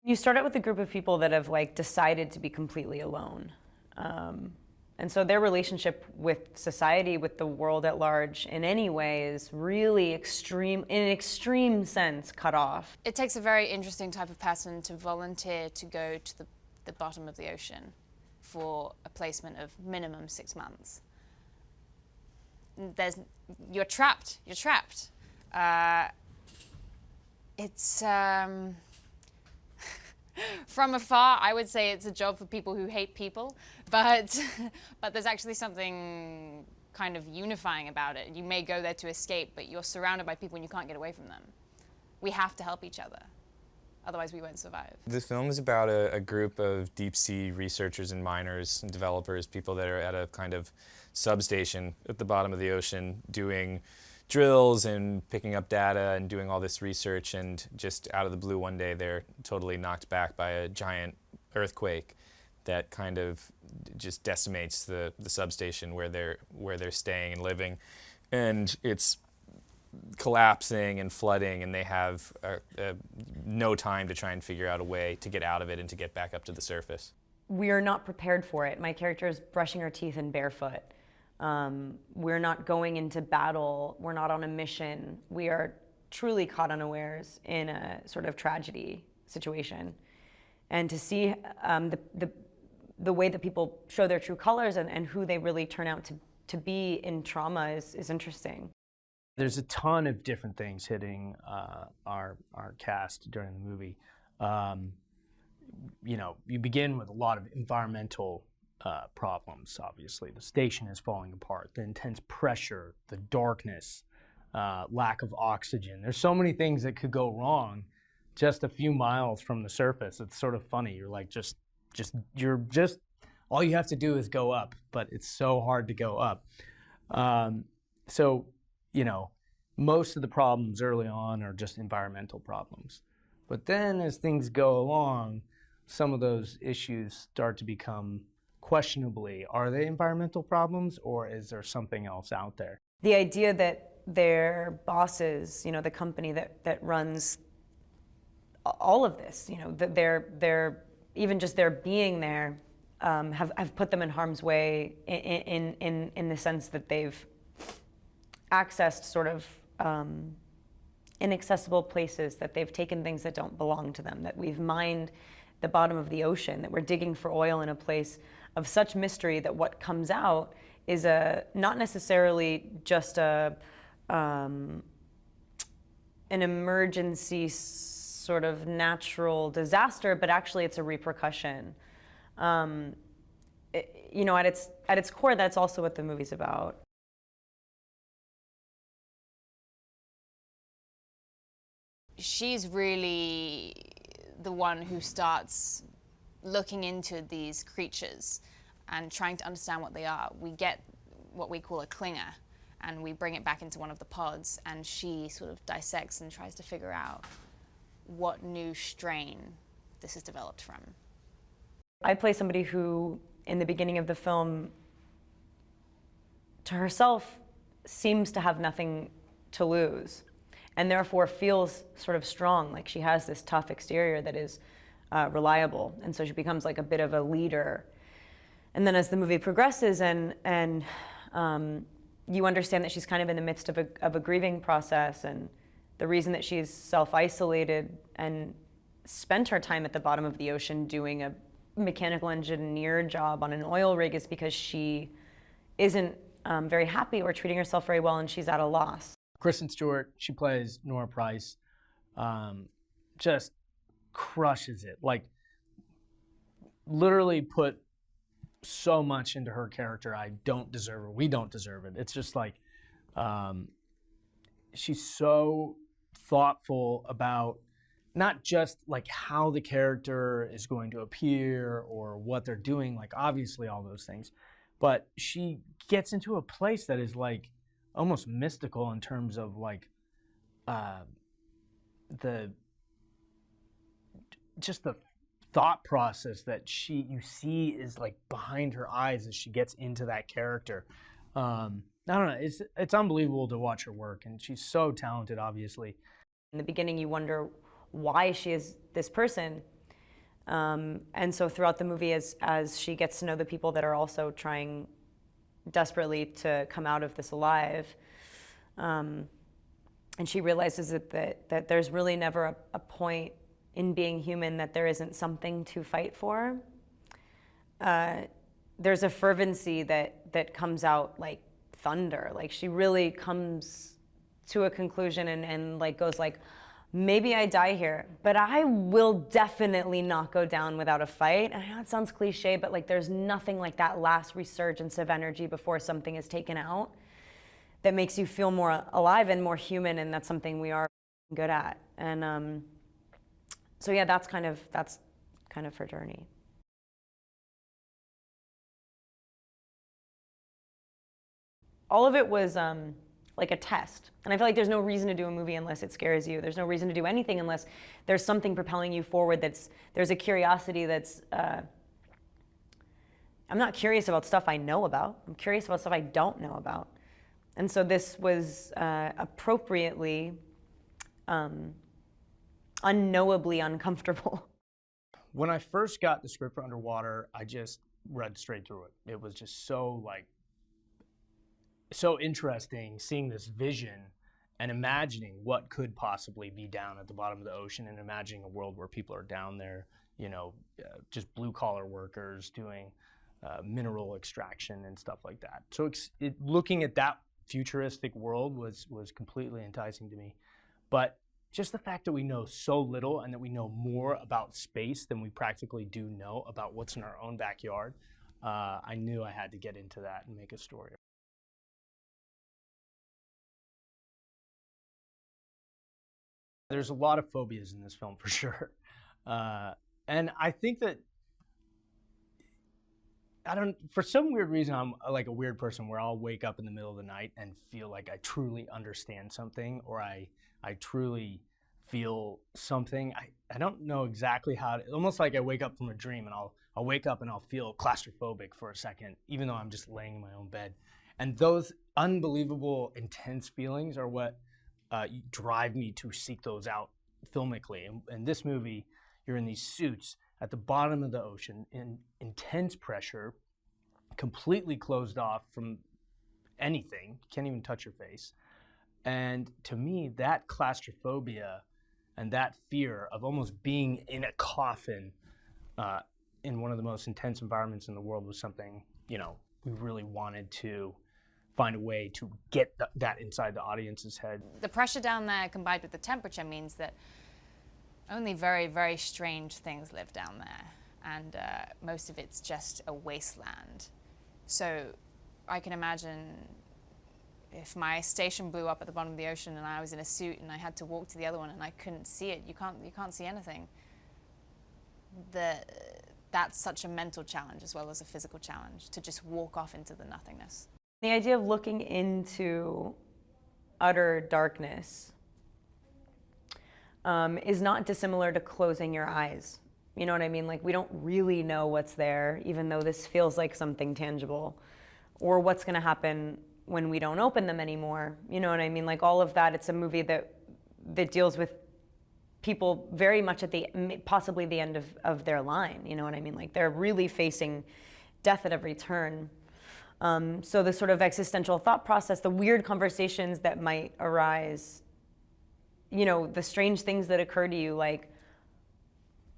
You start out with a group of people that have like decided to be completely alone. And so their relationship with society, with the world at large, in any way is really extreme, in an extreme sense, cut off. It takes a very interesting type of person to volunteer to go to the bottom of the ocean for a placement of minimum 6 months. You're trapped. From afar, I would say it's a job for people who hate people, but there's actually something kind of unifying about it. You may go there to escape, but you're surrounded by people and you can't get away from them. We have to help each other, otherwise we won't survive. The film is about a group of deep sea researchers and miners and developers, people that are at a kind of substation at the bottom of the ocean doing drills and picking up data and doing all this research, and just out of the blue one day they're totally knocked back by a giant earthquake that kind of just decimates the substation where they're staying and living, and it's collapsing and flooding, and they have no time to try and figure out a way to get out of it and to get back up to the surface. We are not prepared for it. My character is brushing her teeth and barefoot. We're not going into battle. We're not on a mission. We are truly caught unawares in a sort of tragedy situation. And to see the way that people show their true colors and who they really turn out to be in trauma is interesting. There's a ton of different things hitting our cast during the movie. You know, you begin with a lot of environmental problems, obviously. The station is falling apart, the intense pressure, the darkness, lack of oxygen. There's so many things that could go wrong just a few miles from the surface. It's sort of funny. You're like, all you have to do is go up, but it's so hard to go up. So, you know, most of the problems early on are just environmental problems. But then as things go along, some of those issues start to become questionably, are they environmental problems or is there something else out there? The idea that their bosses, you know, the company that runs all of this, you know, that they're even just their being there have put them in harm's way in the sense that they've accessed sort of inaccessible places, that they've taken things that don't belong to them, that we've mined the bottom of the ocean, that we're digging for oil in a place of such mystery that what comes out is not necessarily just an emergency sort of natural disaster, but actually it's a repercussion. You know, at its core, that's also what the movie's about. She's really the one who starts looking into these creatures and trying to understand what they are. We get what we call a clinger, and we bring it back into one of the pods, and she sort of dissects and tries to figure out what new strain this is developed from. I play somebody who, in the beginning of the film, to herself, seems to have nothing to lose, and therefore feels sort of strong, like she has this tough exterior that is reliable, and so she becomes like a bit of a leader. And then as the movie progresses and you understand that she's kind of in the midst of a grieving process, and the reason that she's self-isolated and spent her time at the bottom of the ocean doing a mechanical engineer job on an oil rig is because she isn't very happy or treating herself very well, and she's at a loss. Kristen Stewart, she plays Nora Price, just crushes it. Like, literally put so much into her character. I don't deserve her. We don't deserve it. It's just like, she's so thoughtful about not just like how the character is going to appear or what they're doing, like obviously all those things, but she gets into a place that is like almost mystical in terms of like the thought process that you see is like behind her eyes as she gets into that character. I don't know, it's unbelievable to watch her work, and she's so talented, obviously. In the beginning, you wonder why she is this person. And so throughout the movie, as she gets to know the people that are also trying desperately to come out of this alive, and she realizes that there's really never a point in being human that there isn't something to fight for. There's a fervency that comes out like thunder. Like she really comes to a conclusion and like goes like, maybe I die here, but I will definitely not go down without a fight. And I know it sounds cliche, but like there's nothing like that last resurgence of energy before something is taken out that makes you feel more alive and more human, and that's something we are good at. And so yeah, that's kind of her journey. All of it was like a test. And I feel like there's no reason to do a movie unless it scares you. There's no reason to do anything unless there's something propelling you forward. There's a curiosity that's, I'm not curious about stuff I know about. I'm curious about stuff I don't know about. And so this was appropriately, unknowably uncomfortable. When I first got the script for Underwater, I just read straight through it. It was just so interesting seeing this vision and imagining what could possibly be down at the bottom of the ocean, and imagining a world where people are down there, just blue collar workers doing mineral extraction and stuff like that. So looking at that futuristic world was completely enticing to me. But just the fact that we know so little and that we know more about space than we practically do know about what's in our own backyard, I knew I had to get into that and make a story. There's a lot of phobias in this film for sure. And I think that, for some weird reason, I'm like a weird person where I'll wake up in the middle of the night and feel like I truly understand something, or I truly feel something. I don't know exactly how to, almost like I wake up from a dream and I'll wake up and I'll feel claustrophobic for a second, even though I'm just laying in my own bed. And those unbelievable, intense feelings are what drive me to seek those out filmically. And this movie, you're in these suits at the bottom of the ocean in intense pressure, completely closed off from anything, can't even touch your face. And to me, that claustrophobia and that fear of almost being in a coffin in one of the most intense environments in the world was something, we really wanted to find a way to get that inside the audience's head. The pressure down there combined with the temperature means that only very, very strange things live down there. And most of it's just a wasteland. So I can imagine if my station blew up at the bottom of the ocean and I was in a suit and I had to walk to the other one and I couldn't see it, you can't see anything. That's such a mental challenge as well as a physical challenge, to just walk off into the nothingness. The idea of looking into utter darkness is not dissimilar to closing your eyes. You know what I mean? Like, we don't really know what's there, even though this feels like something tangible, or what's going to happen when we don't open them anymore. You know what I mean? Like, all of that. It's a movie that deals with people very much at possibly the end of their line. You know what I mean? Like, they're really facing death at every turn. So the sort of existential thought process, the weird conversations that might arise, the strange things that occur to you, like,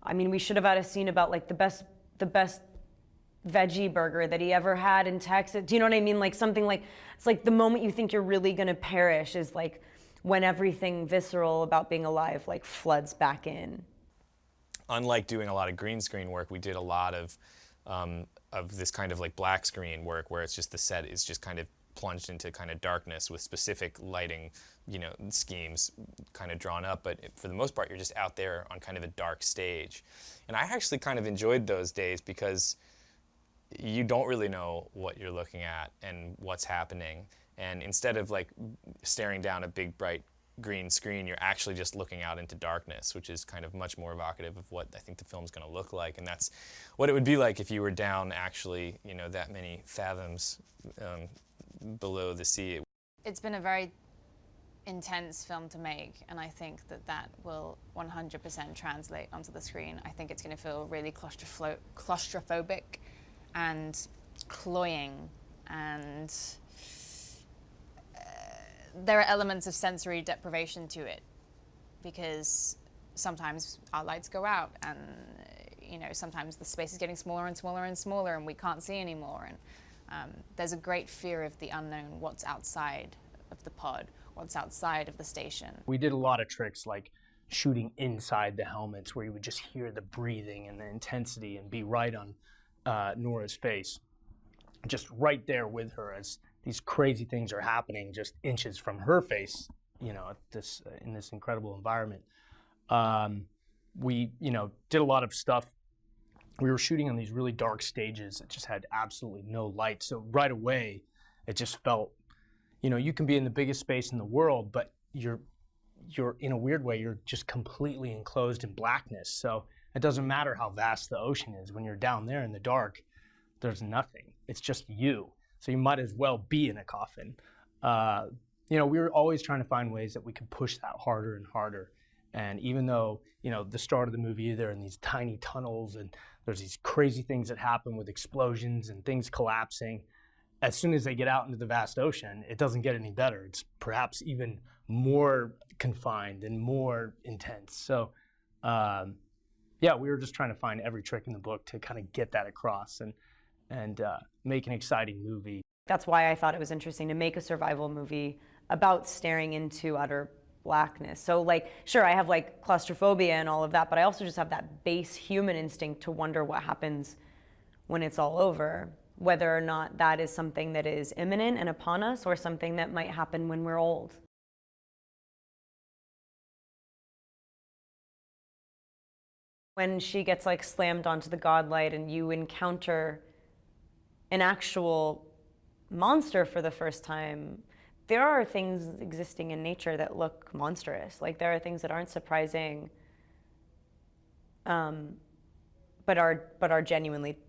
I mean, we should have had a scene about like the best veggie burger that he ever had in Texas. Do you know what I mean? Like something like, it's like the moment you think you're really gonna perish is like when everything visceral about being alive like floods back in. Unlike doing a lot of green screen work, we did a lot of this kind of like black screen work where it's just the set is just kind of plunged into kind of darkness with specific lighting, schemes kind of drawn up. But for the most part, you're just out there on kind of a dark stage. And I actually kind of enjoyed those days because you don't really know what you're looking at and what's happening. And instead of like staring down a big, bright green screen, you're actually just looking out into darkness, which is kind of much more evocative of what I think the film's going to look like. And that's what it would be like if you were down actually, that many fathoms below the sea. It's been a very intense film to make, and I think that will 100% translate onto the screen. I think it's going to feel really claustrophobic and cloying, and there are elements of sensory deprivation to it, because sometimes our lights go out, and sometimes the space is getting smaller and smaller and smaller, and we can't see anymore. And there's a great fear of the unknown, what's outside of the pod, what's outside of the station. We did a lot of tricks like shooting inside the helmets, where you would just hear the breathing and the intensity and be right on Nora's face, just right there with her as these crazy things are happening just inches from her face, at this in this incredible environment. We, did a lot of stuff. We were shooting on these really dark stages that just had absolutely no light. So right away, it just felt, you can be in the biggest space in the world, but you're in a weird way, you're just completely enclosed in blackness. So it doesn't matter how vast the ocean is. When you're down there in the dark, there's nothing. It's just you. So you might as well be in a coffin. We were always trying to find ways that we could push that harder and harder. And even though, the start of the movie, they're in these tiny tunnels and there's these crazy things that happen with explosions and things collapsing, as soon as they get out into the vast ocean, it doesn't get any better. It's perhaps even more confined and more intense. So, we were just trying to find every trick in the book to kind of get that across and make an exciting movie. That's why I thought it was interesting to make a survival movie about staring into utter blackness. So sure, I have claustrophobia and all of that, but I also just have that base human instinct to wonder what happens when it's all over, whether or not that is something that is imminent and upon us or something that might happen when we're old. When she gets slammed onto the godlight and you encounter an actual monster for the first time, there are things existing in nature that look monstrous. There are things that aren't surprising, but are genuinely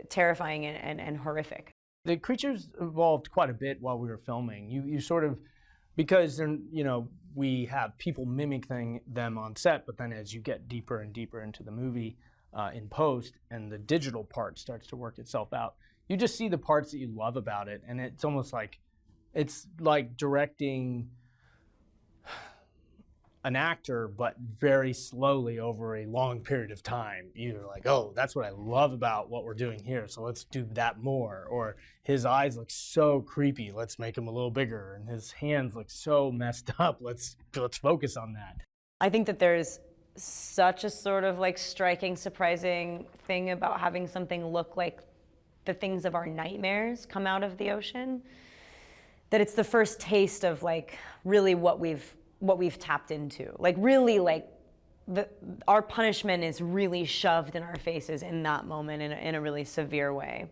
terrifying and horrific. The creatures evolved quite a bit while we were filming. You sort of, because they're, we have people mimicking them on set, but then as you get deeper and deeper into the movie in post and the digital part starts to work itself out, you just see the parts that you love about it, and it's almost like, it's like directing an actor, but very slowly over a long period of time. You're like, oh, that's what I love about what we're doing here, so let's do that more. Or his eyes look so creepy, let's make them a little bigger. And his hands look so messed up, let's focus on that. I think that there's such a sort of striking, surprising thing about having something look like the things of our nightmares come out of the ocean, that it's the first taste of really what we've tapped into. Our punishment is really shoved in our faces in that moment in a really severe way.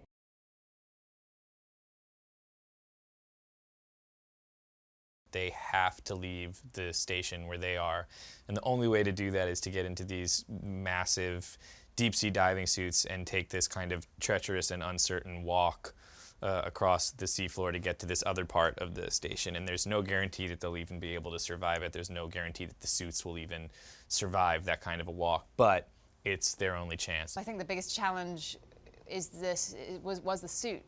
They have to leave the station where they are, and the only way to do that is to get into these massive deep sea diving suits and take this kind of treacherous and uncertain walk across the seafloor to get to this other part of the station. And there's no guarantee that they'll even be able to survive it. There's no guarantee that the suits will even survive that kind of a walk, but it's their only chance. I think the biggest challenge was the suit.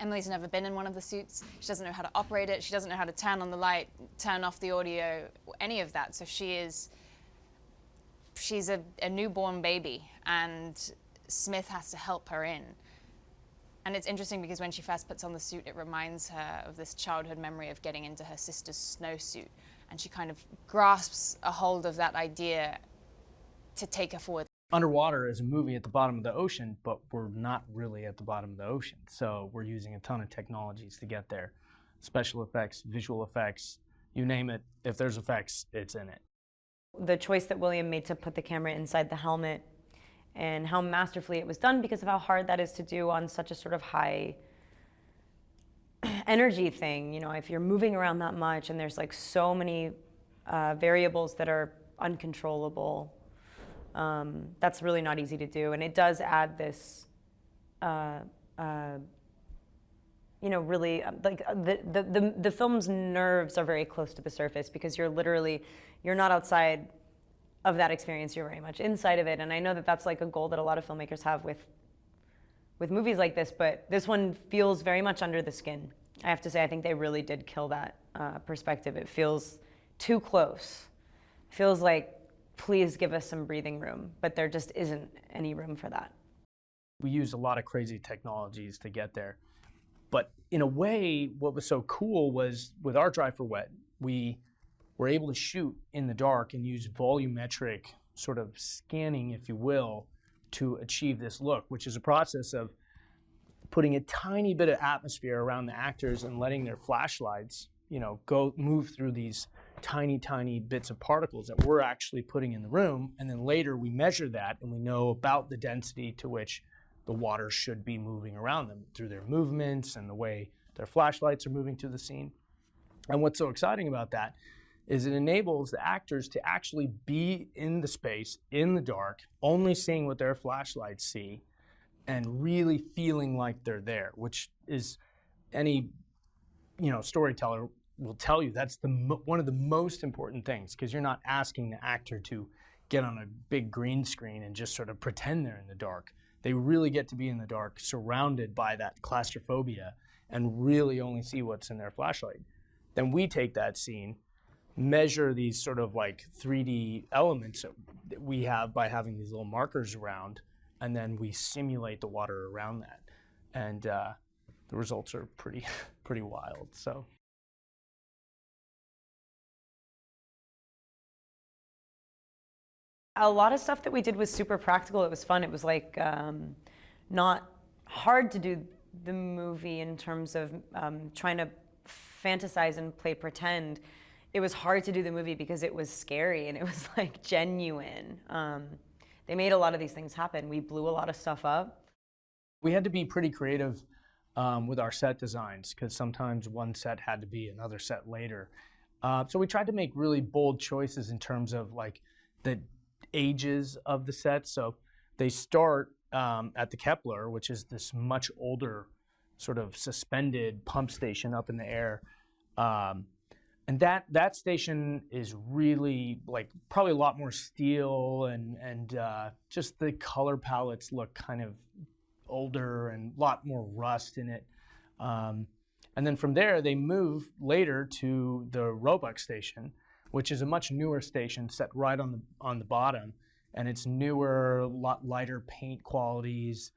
Emily's never been in one of the suits. She doesn't know how to operate it. She doesn't know how to turn on the light, turn off the audio, any of that. So she's a newborn baby, and Smith has to help her in. And it's interesting because when she first puts on the suit, it reminds her of this childhood memory of getting into her sister's snowsuit. And she kind of grasps a hold of that idea to take her forward. underwater is a movie at the bottom of the ocean, but we're not really at the bottom of the ocean. So we're using a ton of technologies to get there. Special effects, visual effects, you name it. If there's effects, it's in it. The choice that William made to put the camera inside the helmet and how masterfully it was done because of how hard that is to do on such a sort of high energy thing. You know, if you're moving around that much and there's like so many variables that are uncontrollable, that's really not easy to do. And it does add this, you know, really, like the film's nerves are very close to the surface because you're not outside of that experience, you're very much inside of it. And I know that that's like a goal that a lot of filmmakers have with movies like this, but this one feels very much under the skin. I have to say, I think they really did kill that perspective. It feels too close. It feels like, please give us some breathing room, but there just isn't any room for that. We used a lot of crazy technologies to get there. But in a way, what was so cool was with our Dry for Wet, we were able to shoot in the dark and use volumetric sort of scanning, if you will, to achieve this look, which is a process of putting a tiny bit of atmosphere around the actors and letting their flashlights, you know, move through these tiny, tiny bits of particles that we're actually putting in the room. And then later we measure that and we know about the density to which the water should be moving around them through their movements and the way their flashlights are moving through the scene. And what's so exciting about that is it enables the actors to actually be in the space, in the dark, only seeing what their flashlights see and really feeling like they're there, which is any, you know, storyteller will tell you that's one of the most important things, because you're not asking the actor to get on a big green screen and just sort of pretend they're in the dark. They really get to be in the dark, surrounded by that claustrophobia, and really only see what's in their flashlight. Then we take that scene, measure these sort of like 3D elements that we have by having these little markers around, and then we simulate the water around that. And the results are pretty wild. So. A lot of stuff that we did was super practical. It was fun. It was like not hard to do the movie in terms of trying to fantasize and play pretend. It was hard to do the movie because it was scary and it was like genuine. They made a lot of these things happen. We blew a lot of stuff up. We had to be pretty creative with our set designs because sometimes one set had to be another set later. So we tried to make really bold choices in terms of like the ages of the sets. So they start at the Kepler, which is this much older sort of suspended pump station up in the air. And that station is really like probably a lot more steel and just the color palettes look kind of older and a lot more rust in it. And then from there, they move later to the Roebuck station, which is a much newer station set right on the bottom. And it's newer, a lot lighter paint qualities.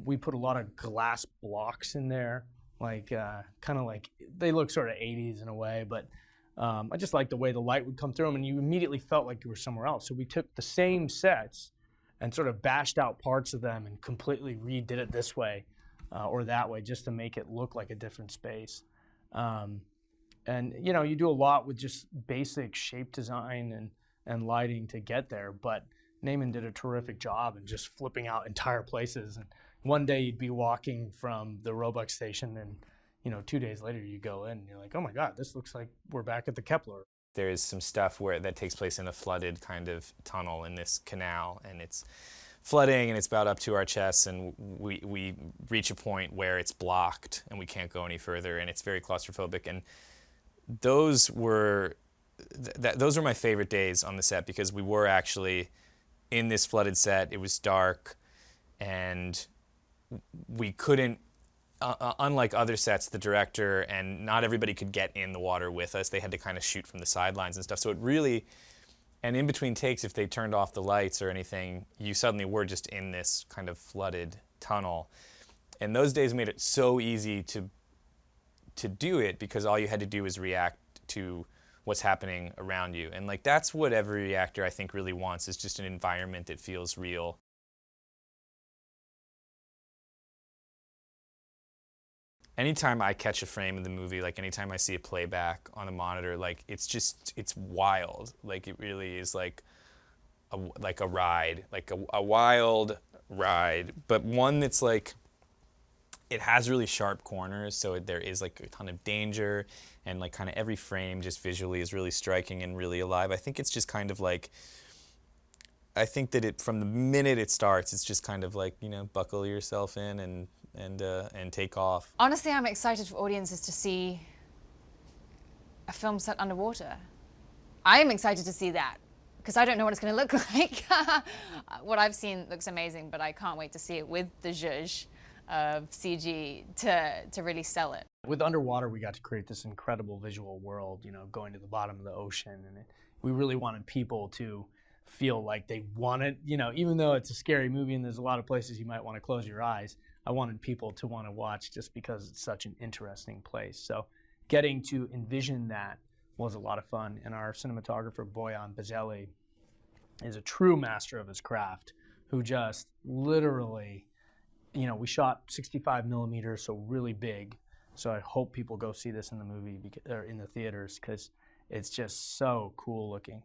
We put a lot of glass blocks in there, like kind of like, they look sort of 80s in a way, but I just like the way the light would come through them and you immediately felt like you were somewhere else. So we took the same sets and sort of bashed out parts of them and completely redid it this way or that way just to make it look like a different space. And you know, you do a lot with just basic shape design and lighting to get there, but Naaman did a terrific job in just flipping out entire places. And one day you'd be walking from the Roebuck station and, you know, 2 days later you go in and you're like, oh my God, this looks like we're back at the Kepler. There is some stuff that takes place in a flooded kind of tunnel in this canal, and it's flooding and it's about up to our chests, and we reach a point where it's blocked and we can't go any further, and it's very claustrophobic. And those were my favorite days on the set because we were actually in this flooded set. It was dark and we couldn't, unlike other sets, the director and not everybody could get in the water with us. They had to kind of shoot from the sidelines and stuff. So it really, and in between takes, if they turned off the lights or anything, you suddenly were just in this kind of flooded tunnel. And those days made it so easy to do it because all you had to do was react to what's happening around you. And like that's what every actor I think really wants, is just an environment that feels real. Anytime I catch a frame of the movie, like anytime I see a playback on a monitor, like it's wild. Like it really is like a ride, like a wild ride, but one that's like, it has really sharp corners, so there is like a ton of danger, and like kind of every frame just visually is really striking and really alive. I think it's just kind of like, I think that it, from the minute it starts, it's just kind of like, you know, buckle yourself in and take off. Honestly, I'm excited for audiences to see a film set underwater. I am excited to see that, because I don't know what it's going to look like. What I've seen looks amazing, but I can't wait to see it with the zhuzh of CG to really sell it. With Underwater, we got to create this incredible visual world, you know, going to the bottom of the ocean. And we really wanted people to feel like they wanted, you know, even though it's a scary movie and there's a lot of places you might want to close your eyes, I wanted people to want to watch just because it's such an interesting place. So getting to envision that was a lot of fun. And our cinematographer, Boyan Bazeli, is a true master of his craft, who just literally, you know, we shot 65 millimeters, so really big. So I hope people go see this in the movie, or in the theaters, because it's just so cool looking.